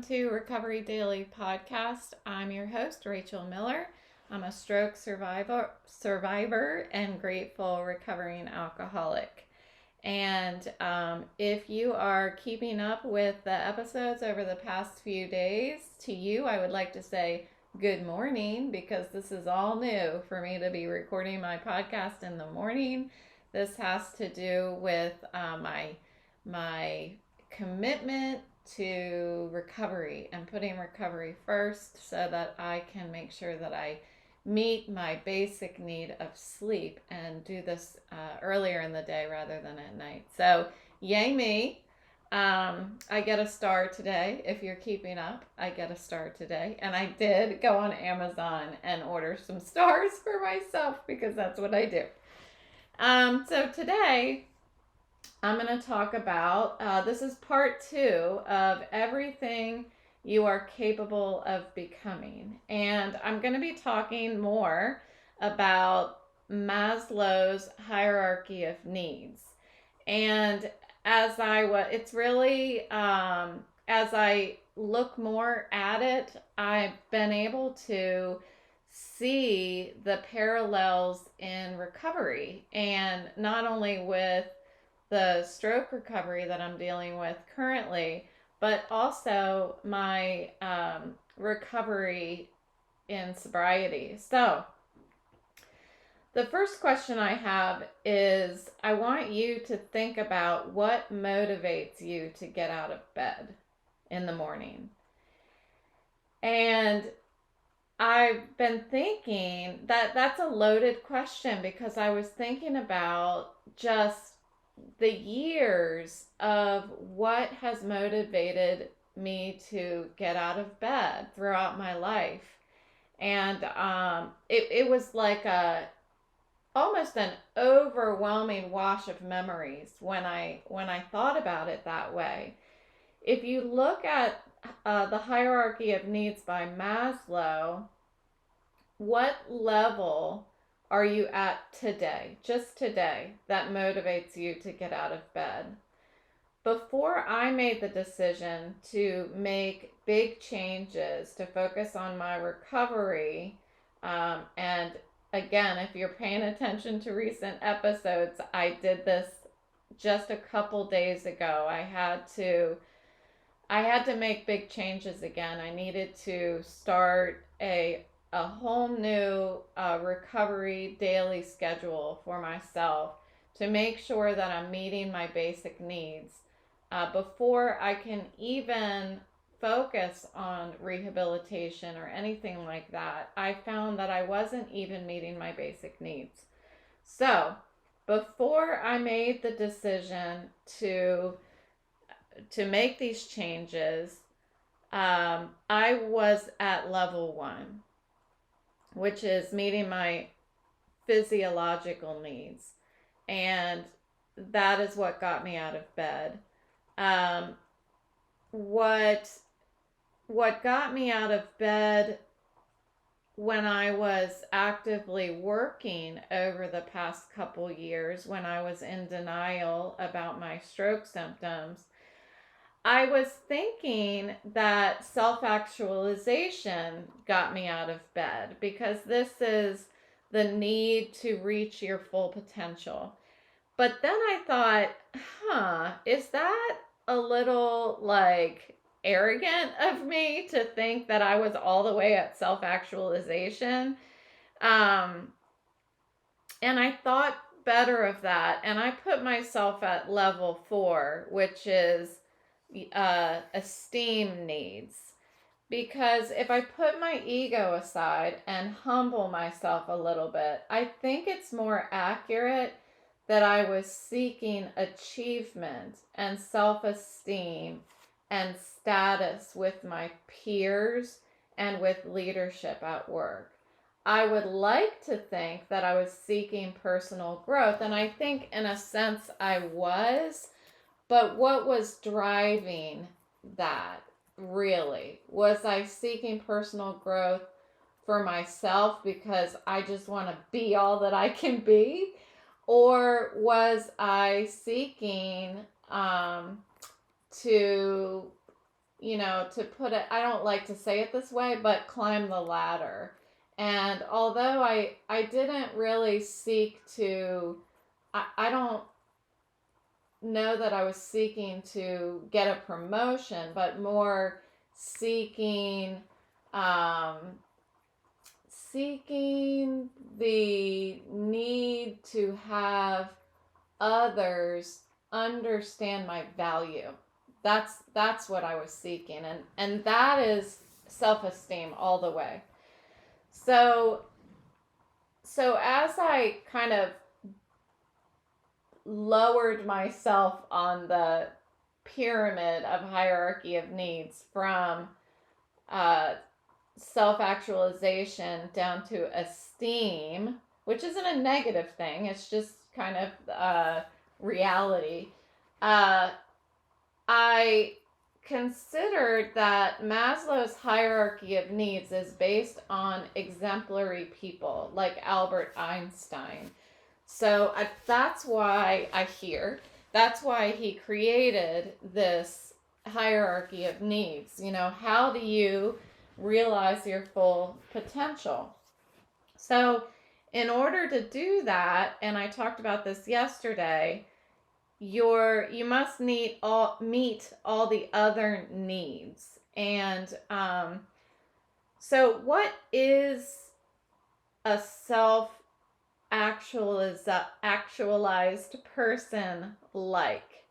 to Recovery Daily Podcast. I'm your host, Rachel Miller. I'm a stroke survivor and grateful recovering alcoholic. And if you are keeping up with the episodes over the past few days, to you, I would like to say good morning, because this is all new for me to be recording my podcast in the morning. This has to do with my commitment to recovery and putting recovery first so that I can make sure that I meet my basic need of sleep and do this earlier in the day rather than at night. So yay me. I get a star today. If you're keeping up, I get a star today. And I did go on Amazon and order some stars for myself because that's what I do. So today I'm going to talk about, this is part 2 of everything you are capable of becoming. And I'm going to be talking more about Maslow's hierarchy of needs. And as I look more at it, I've been able to see the parallels in recovery, and not only with the stroke recovery that I'm dealing with currently, but also my recovery in sobriety. So the first question I have is, I want you to think about what motivates you to get out of bed in the morning. And I've been thinking that that's a loaded question, because I was thinking about just the years of what has motivated me to get out of bed throughout my life. And it was like almost an overwhelming wash of memories when I thought about it that way. If you look at the hierarchy of needs by Maslow, what level are you at today, just today, that motivates you to get out of bed? Before I made the decision to make big changes to focus on my recovery, and again, if you're paying attention to recent episodes, I did this just a couple days ago. I had to make big changes again. I needed to start a whole new recovery daily schedule for myself to make sure that I'm meeting my basic needs before I can even focus on rehabilitation or anything like that. I found that I wasn't even meeting my basic needs. So before I made the decision to make these changes, I was at level 1, which is meeting my physiological needs. And that is what got me out of bed. What got me out of bed when I was actively working over the past couple years, when I was in denial about my stroke symptoms, I was thinking that self-actualization got me out of bed, because this is the need to reach your full potential. But then I thought, is that a little arrogant of me to think that I was all the way at self-actualization? And I thought better of that, and I put myself at level 4, which is esteem needs. Because if I put my ego aside and humble myself a little bit, I think it's more accurate that I was seeking achievement and self-esteem and status with my peers and with leadership at work. I would like to think that I was seeking personal growth, and I think in a sense I was. But what was driving that, really? Was I seeking personal growth for myself because I just want to be all that I can be? Or was I seeking to to put it, I don't like to say it this way, but climb the ladder. And although I didn't really seek to, I don't know that I was seeking to get a promotion, but more seeking, um, seeking the need to have others understand my value. That's what I was seeking, and that is self-esteem all the way. So as I kind of lowered myself on the pyramid of hierarchy of needs from uh, self-actualization down to esteem, which isn't a negative thing, it's just kind of reality. uh, I considered that Maslow's hierarchy of needs is based on exemplary people like Albert Einstein. So that's why that's why he created this hierarchy of needs. How do you realize your full potential? So, in order to do that, and I talked about this yesterday, you must meet all the other needs. And so what is a actualized person like?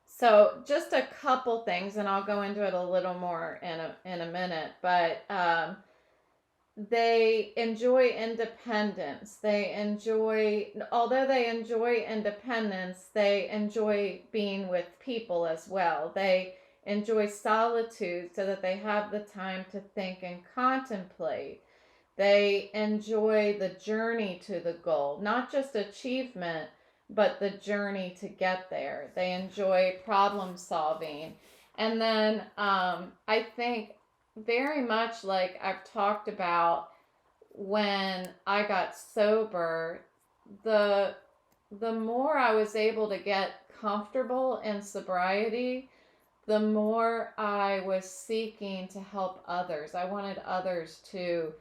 So just a couple things, and I'll go into it a little more in a minute, but they enjoy independence. Although they enjoy independence, they enjoy being with people as well. They enjoy solitude so that they have the time to think and contemplate. They enjoy the journey to the goal, not just achievement, but the journey to get there. They enjoy problem solving. And then I think very much like I've talked about when I got sober, the more I was able to get comfortable in sobriety, the more I was seeking to help others. I wanted others to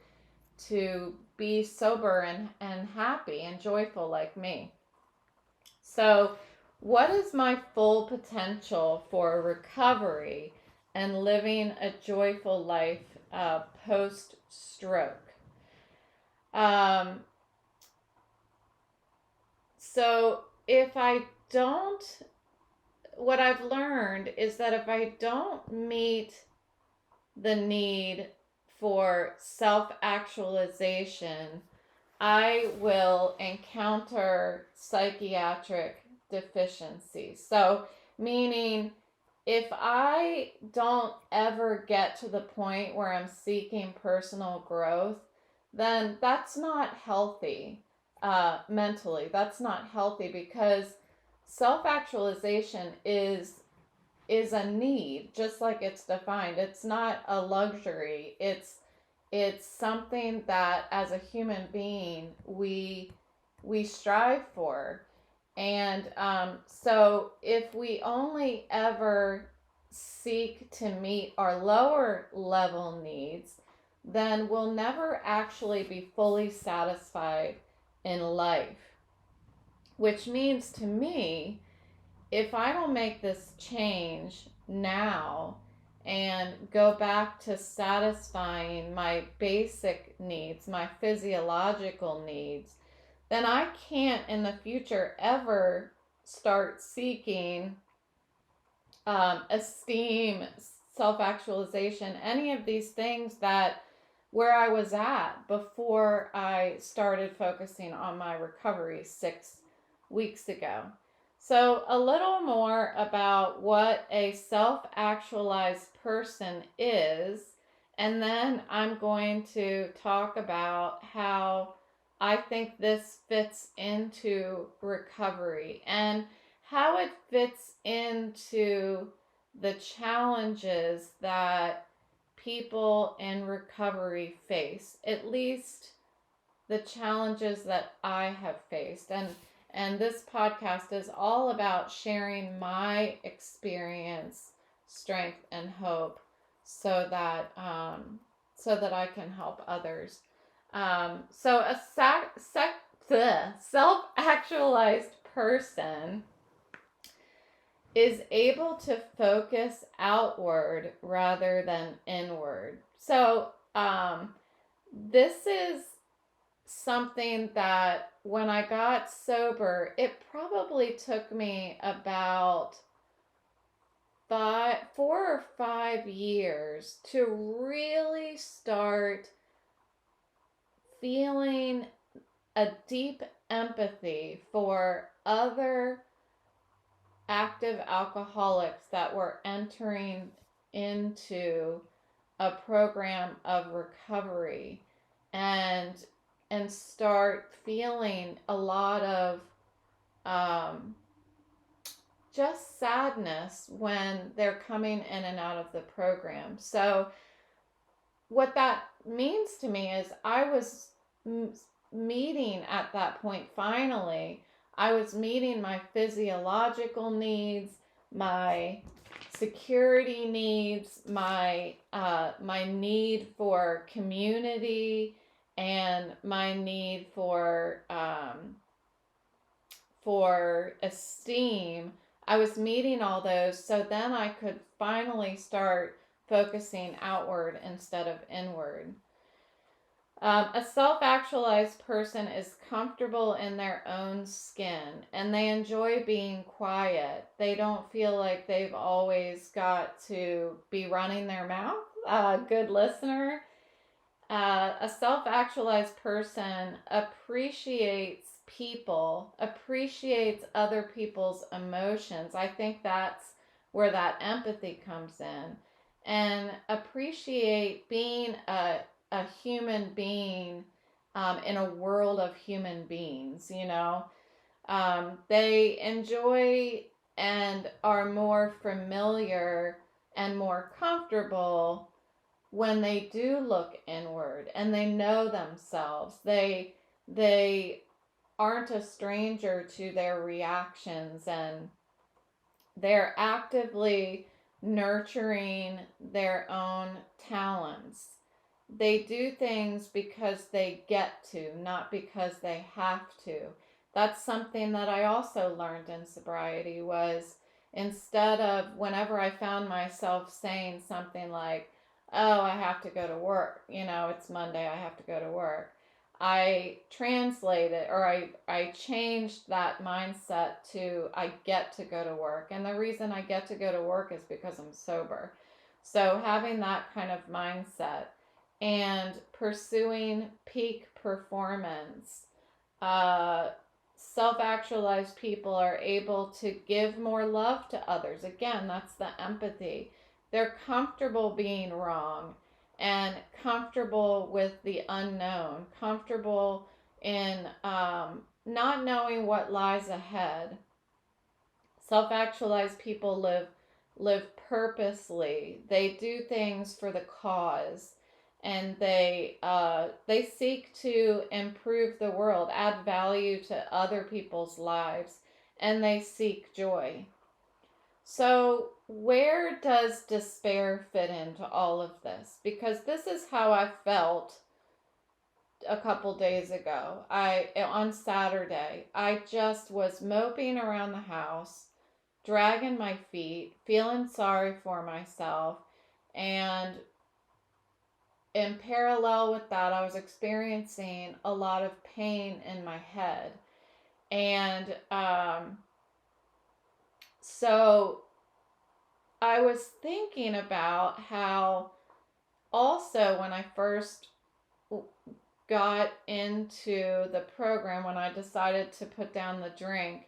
be sober and happy and joyful like me. So, what is my full potential for recovery and living a joyful life post stroke? So, what I've learned is that if I don't meet the need for self actualization, I will encounter psychiatric deficiencies. So, meaning, if I don't ever get to the point where I'm seeking personal growth, then that's not healthy mentally. That's not healthy, because self-actualization is a need, just like it's defined. It's not a luxury. It's something that as a human being we strive for. And so if we only ever seek to meet our lower level needs, then we'll never actually be fully satisfied in life. Which means to me, if I don't make this change now and go back to satisfying my basic needs, my physiological needs, then I can't in the future ever start seeking esteem, self-actualization, any of these things that where I was at before I started focusing on my recovery 6 weeks ago. So, a little more about what a self-actualized person is, and then I'm going to talk about how I think this fits into recovery and how it fits into the challenges that people in recovery face, at least the challenges that I have faced. And this podcast is all about sharing my experience, strength, and hope, so that I can help others. So a self-actualized person is able to focus outward rather than inward. So this is something that when I got sober, it probably took me about 4 or 5 years to really start feeling a deep empathy for other active alcoholics that were entering into a program of recovery, and start feeling a lot of um, just sadness when they're coming in and out of the program. So what that means to me is I was meeting at that point, finally I was meeting my physiological needs, my security needs, my need for community, and my need for esteem. I was meeting all those, so then I could finally start focusing outward instead of inward. A self actualized person is comfortable in their own skin, and they enjoy being quiet. They don't feel like they've always got to be running their mouth. Good listener. A self actualized person appreciates other people's emotions. I think that's where that empathy comes in. And appreciate being a human being in a world of human beings, They enjoy and are more familiar and more comfortable when they do look inward and they know themselves. They aren't a stranger to their reactions, and they're actively nurturing their own talents. They do things because they get to, not because they have to. That's something that I also learned in sobriety, was instead of, whenever I found myself saying something like, oh, I have to go to work, it's Monday, I have to go to work, I translated, or I changed that mindset to I get to go to work. And the reason I get to go to work is because I'm sober. So having that kind of mindset and pursuing peak performance, self actualized people are able to give more love to others. Again, that's the empathy. They're comfortable being wrong and comfortable with the unknown, comfortable in not knowing what lies ahead. Self actualized people live purposely. They do things for the cause, and they seek to improve the world, add value to other people's lives, and they seek joy. So, where does despair fit into all of this? Because this is how I felt a couple days ago. On Saturday, I just was moping around the house, dragging my feet, feeling sorry for myself, and in parallel with that, I was experiencing a lot of pain in my head. And so I was thinking about how, also, when I first got into the program, when I decided to put down the drink,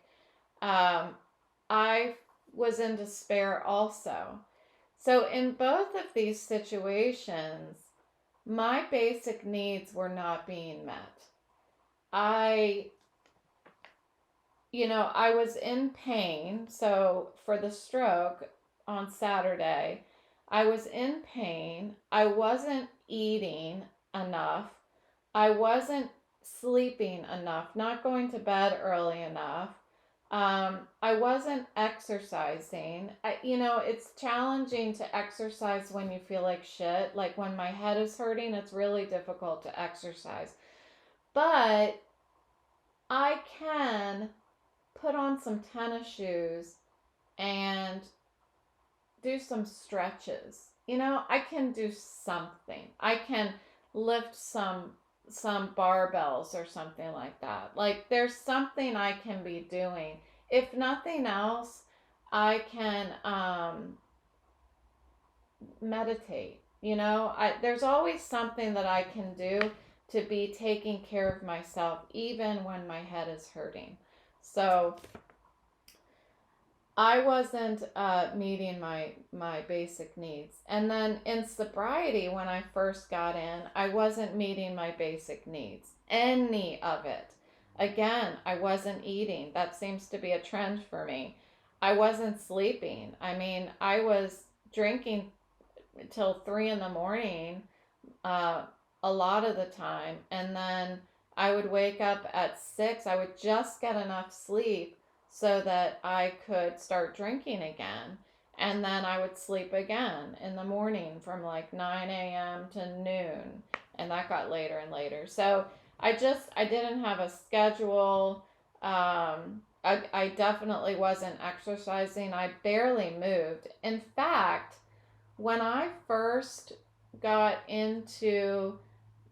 I was in despair also. So in both of these situations, my basic needs were not being met. I was in pain. So for the stroke on Saturday, I was in pain. I wasn't eating enough. I wasn't sleeping enough, not going to bed early enough. I wasn't exercising. It's challenging to exercise when you feel like shit. Like when my head is hurting, it's really difficult to exercise. But I can put on some tennis shoes and do some stretches. I can do something. I can lift some barbells or something like that. Like there's something I can be doing. If nothing else, I can meditate. There's always something that I can do to be taking care of myself even when my head is hurting. So I wasn't meeting my basic needs. And then in sobriety, when I first got in, I wasn't meeting my basic needs, any of it. Again, I wasn't eating. That seems to be a trend for me. I wasn't sleeping. I mean, I was drinking till 3 in the morning uh, a lot of the time. And then I would wake up at 6. I would just get enough sleep so that I could start drinking again. And then I would sleep again in the morning from like 9 a.m. to noon. And that got later and later. So I didn't have a schedule. I definitely wasn't exercising. I barely moved. In fact, when I first got into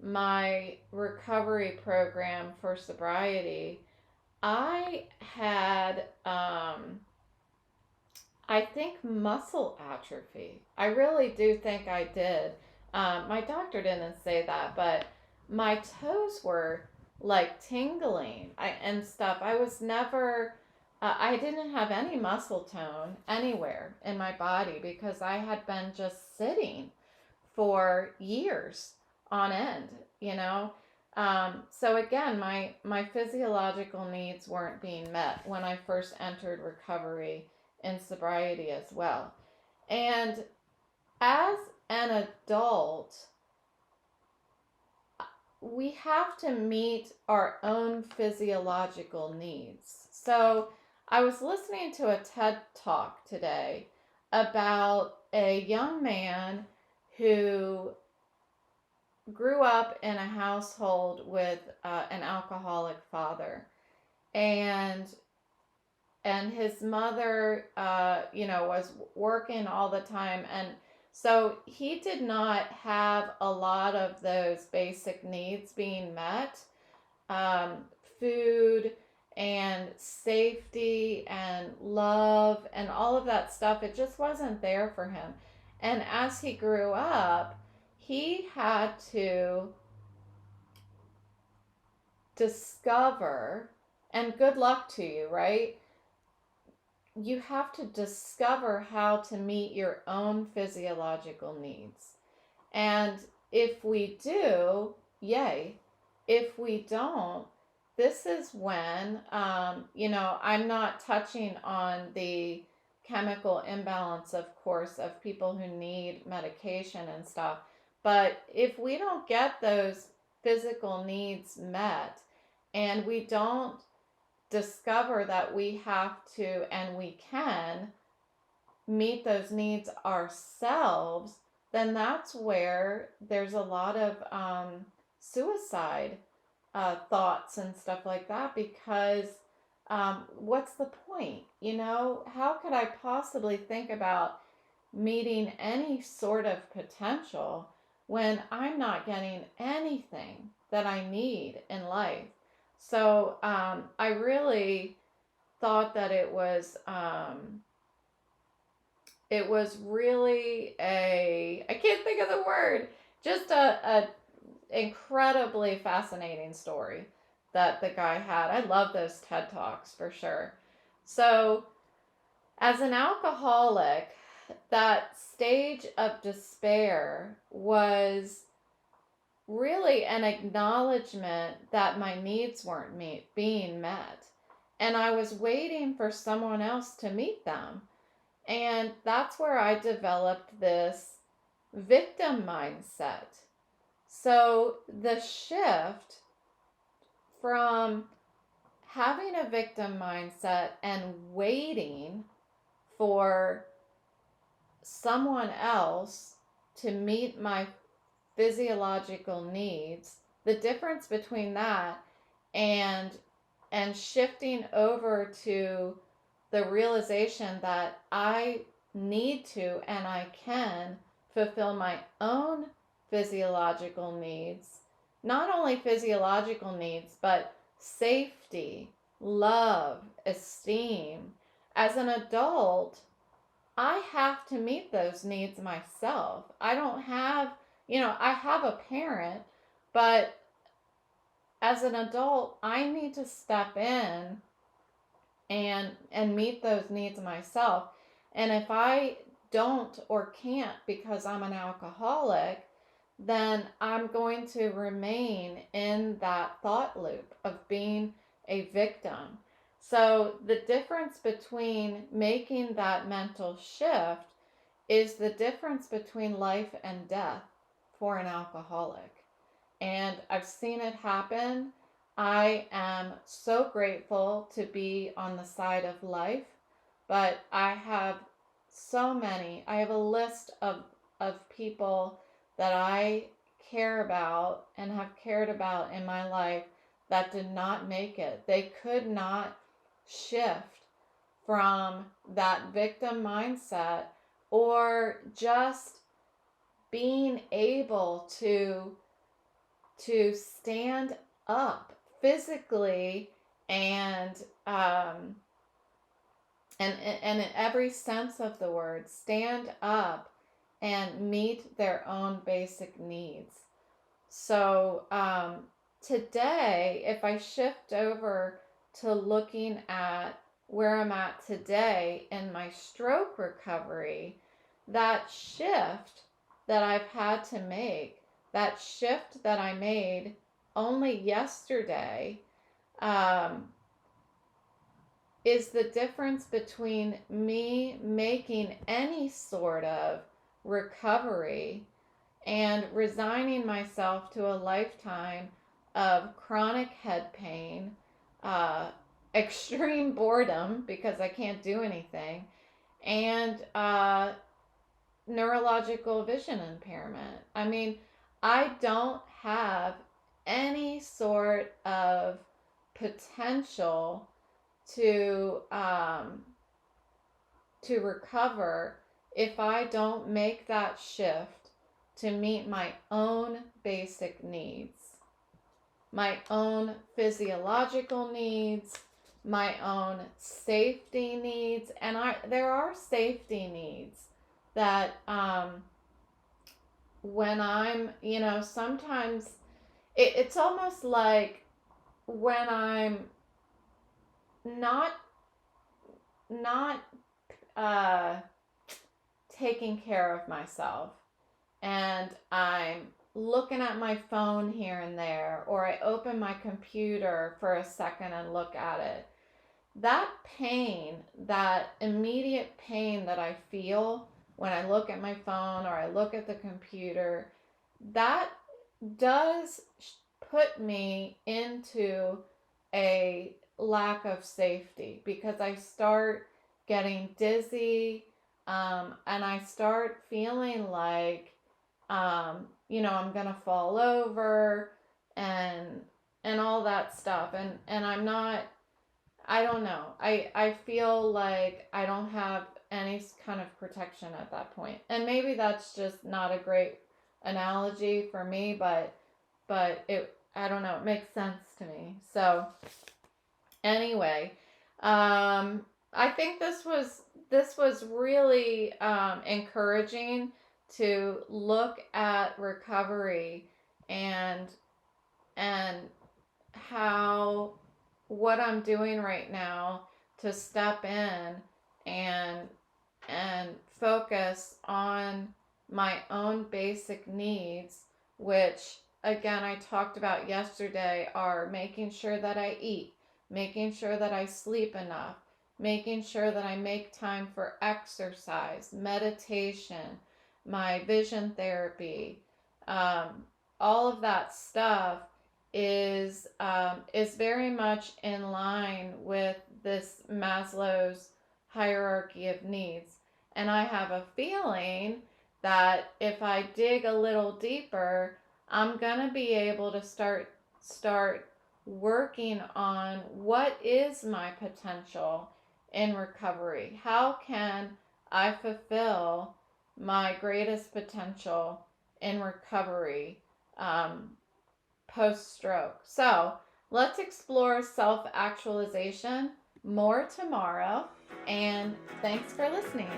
my recovery program for sobriety, I had, I think, muscle atrophy. I really do think I did. My doctor didn't say that, but my toes were like tingling and stuff. I didn't have any muscle tone anywhere in my body because I had been just sitting for years on end, you know. So again, my physiological needs weren't being met when I first entered recovery and sobriety as well. And as an adult, we have to meet our own physiological needs. So I was listening to a TED talk today about a young man who grew up in a household with an alcoholic father, and his mother was working all the time, and so he did not have a lot of those basic needs being met. um, Food and safety and love and all of that stuff, it just wasn't there for him. And as he grew up, he had to discover, and good luck to you, right? You have to discover how to meet your own physiological needs. And if we do, yay. If we don't, this is when, I'm not touching on the chemical imbalance, of course, of people who need medication and stuff. But if we don't get those physical needs met and we don't discover that we have to and we can meet those needs ourselves, then that's where there's a lot of suicide thoughts and stuff like that, because what's the point? How could I possibly think about meeting any sort of potential when I'm not getting anything that I need in life? So I really thought that it was really I can't think of the word, just a incredibly fascinating story that the guy had. I love those TED Talks for sure. So, as an alcoholic, that stage of despair was really an acknowledgement that my needs weren't being met. And I was waiting for someone else to meet them. And that's where I developed this victim mindset. So the shift from having a victim mindset and waiting for someone else to meet my physiological needs, the difference between that and shifting over to the realization that I need to and I can fulfill my own physiological needs, not only physiological needs, but safety, love, esteem. As an adult, I have to meet those needs myself. I don't have, I have a parent, but as an adult, I need to step in and meet those needs myself. And if I don't or can't because I'm an alcoholic, then I'm going to remain in that thought loop of being a victim. So the difference between making that mental shift is the difference between life and death for an alcoholic. And I've seen it happen. I am so grateful to be on the side of life, but I have I have a list of people that I care about and have cared about in my life that did not make it. They could not shift from that victim mindset or just being able to stand up physically and and in every sense of the word, stand up and meet their own basic needs. So today, if I shift over to looking at where I'm at today in my stroke recovery, that shift that I've had to make, that shift that I made only yesterday, is the difference between me making any sort of recovery and resigning myself to a lifetime of chronic head pain, extreme boredom because I can't do anything, and neurological vision impairment. I mean, I don't have any sort of potential to recover if I don't make that shift to meet my own basic needs, my own physiological needs, my own safety needs. And there are safety needs that when I'm, sometimes it's almost like when I'm not not taking care of myself and I'm looking at my phone here and there, or I open my computer for a second and look at it, that pain, that immediate pain that I feel when I look at my phone or I look at the computer, that does put me into a lack of safety because I start getting dizzy, and I start feeling like, I'm gonna fall over and all that stuff, and I'm not. I don't know. I feel like I don't have any kind of protection at that point, and maybe that's just not a great analogy for me, but it, I don't know, it makes sense to me. So anyway, I think this was really encouraging to look at recovery and and how what I'm doing right now to step in and focus on my own basic needs, which again I talked about yesterday, are making sure that I eat, making sure that I sleep enough, making sure that I make time for exercise, meditation, my vision therapy, all of that stuff is very much in line with this Maslow's hierarchy of needs. And I have a feeling that if I dig a little deeper, I'm gonna be able to start working on what is my potential in recovery. How can I fulfill my greatest potential in recovery post stroke? So let's explore self actualization more tomorrow. And thanks for listening.